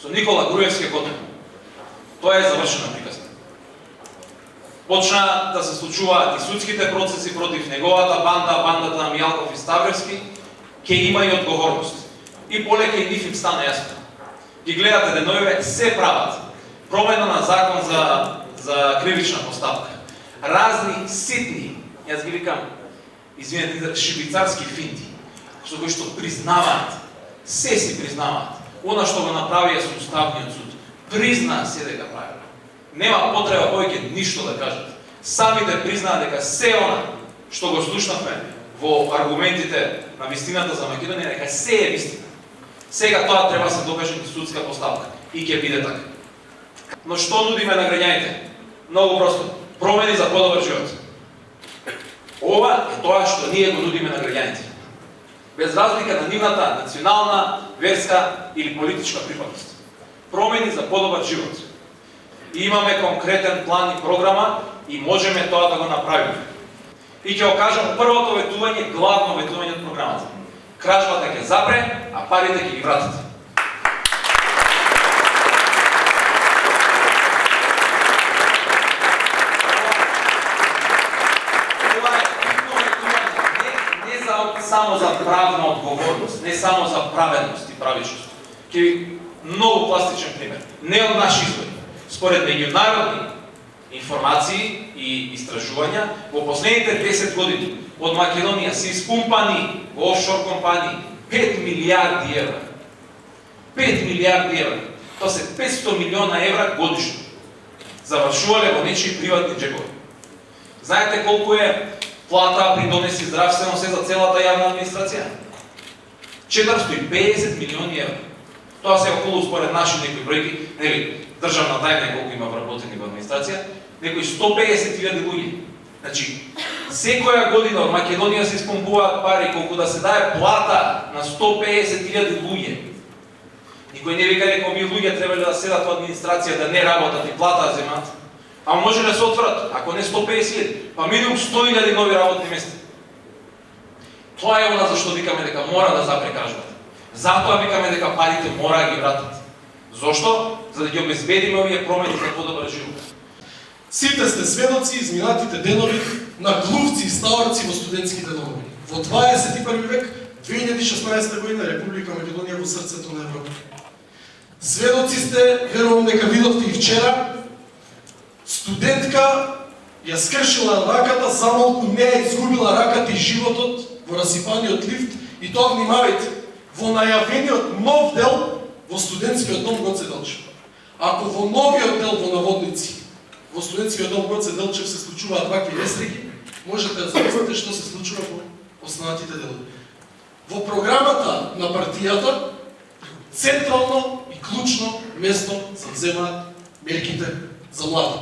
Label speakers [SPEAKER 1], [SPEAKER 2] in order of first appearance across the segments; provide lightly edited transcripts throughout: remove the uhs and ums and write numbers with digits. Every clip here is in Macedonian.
[SPEAKER 1] со Никола Груевски Котел. Тоа е завршена приказна. Почна да се случуваат и судските процеси против неговата банда, бандата на Мијалков и Ставревски, ќе има и одговорност. И полека и нив им стана јасно. Ги гледате деновиве, се прават. Промена на закон за кривична постапка. Разни ситни, јас ги викам, извинете, шибицарски финти, со кои што признаваат, се си признаваат. Она што го направија со Уставниот суд, признаа се дека правило. Нема потреба повеќе ништо да кажат. Самите признаа дека се она што го слушнавме во аргументите на вистината за Македонија, дека се е вистина. Сега тоа треба да се докаже на судска постапка и ќе биде така. Но што нудиме на граѓаните? Многу просто. Промени за подобар живот. Ова е тоа што ние го нудиме на граѓаните. Без разлика на нивната национална, верска или политичка припадност. Промени за подобар живот. И имаме конкретен план и програма и можеме тоа да го направиме. И ќе окажам првото ветување, главно ветување од програмата. Кражбата ќе запре, а парите ќе ги вратите. Само за правна одговорност, не само за праведност и правичност. Ќе ви многу пластичен пример. Не од наши извори. Според меѓународни информации и истражувања, во последните 10 години од Македонија се испумпани во офшор компании 5 милиарди евра. 5 милиарди евра. Тоа се 500 милиона евра годишно. Завршувале во нечии приватни джепови. Знаете колку е плата, придонеси, здравствено, се за целата јавна администрација? 450 милиони евра. Тоа се околу, според наши некои бројки, нели, државна тајна колку има вработени во администрација, некои 150.000 луѓе. Значи, секоја година од Македонија се испомпуваат пари, колку да се дае плата на 150.000 луѓе. Никој не вика дека овие луѓе требале да седат во администрација, да не работат и плата да земат. А може да се отворат, ако не 150.000, па минимум 100.000 нови работни места. Тоа е она зашто викаме дека мора да запре кражбата. Затоа викаме дека парите мора да ги вратат. Зошто? За да ги обезбедиме овие промени за подобар живот.
[SPEAKER 2] Сите сте сведоци изминатите денови на глувци и ставарци во студентските домови. Во 21 век, 2016 година, Република Македонија во срцето на Европа. Сведоци сте, верувам дека видовте и вчера, студентка ја скршила раката, за малку не ја изгубила раката и животот во расипаниот лифт, и тоа внимавајте, во најавениот нов дел во студентскиот дом Гоце Делчев. Ако во новиот дел во наводници, во студентскиот дом Гоце Делчев се случуваат вакви несреќи, можете да замислите што се случува во останатите делови. Во програмата на партијата, централно и клучно место завземаат мерките за млади.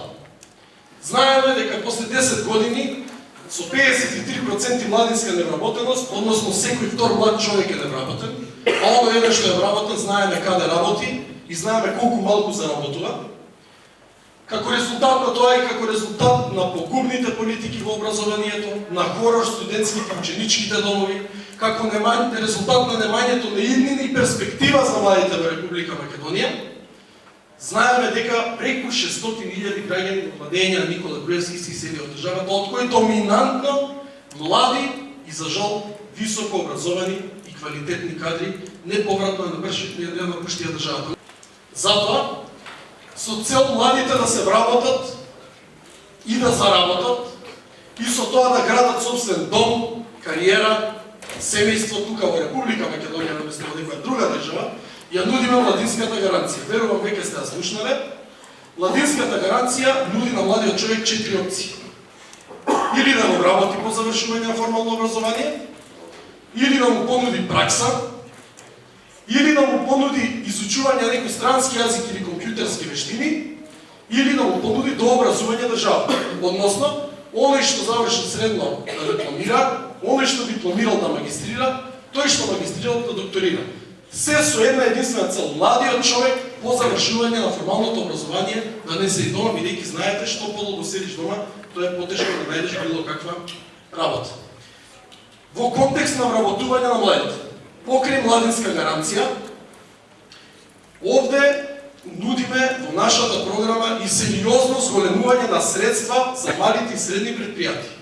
[SPEAKER 2] Знаеме дека после 10 години со 53% младинска невработеност, односно секој втор млад човек е невработен, а оно еден што е вработен, знаеме каде работи и знаеме колку малку заработува. Како резултат на тоа и како резултат на погубните политики во образованието, на хорор студентските ученичките домови, како резултат на немањето на иднина и перспектива за младите во Република Македонија, знаеме дека преку 600.000 граѓани во владење на Никола Груевски се исели од државата, од кои доминантно млади и за жал високо образовани и квалитетни кадри неповратно напуштија државата. Затоа, со цел младите да се вработат и да заработат, и со тоа да градат собствен дом, кариера, семејство тука во Република Македонија, наместо во некоја друга држава, ја нудиме младинската гаранција. Верувам веќе сте ја слушнале. Младинската гаранција нуди на младиот човек 4 опции. Или да му работи по завршување на формално образование, или да му понуди пракса, или да му понуди изучување на некој странски јазик или компјутерски вештини, или да му понуди дообразување држава. Односно, оној што завршил средно да дипломира, оној што дипломирал да магистрира, тој што магистрирал да докторира. Се со една единствена цел, младиот човек по завршување на формалното образование да не седи дома, бидејќи знаете што подолго седиш дома, тоа е потешко да најдеш било каква работа. Во контекст на вработување на младите, покрај младинска гаранција, овде нудиме во нашата програма и сериозно зголемување на средства за малите и средни предпријатија.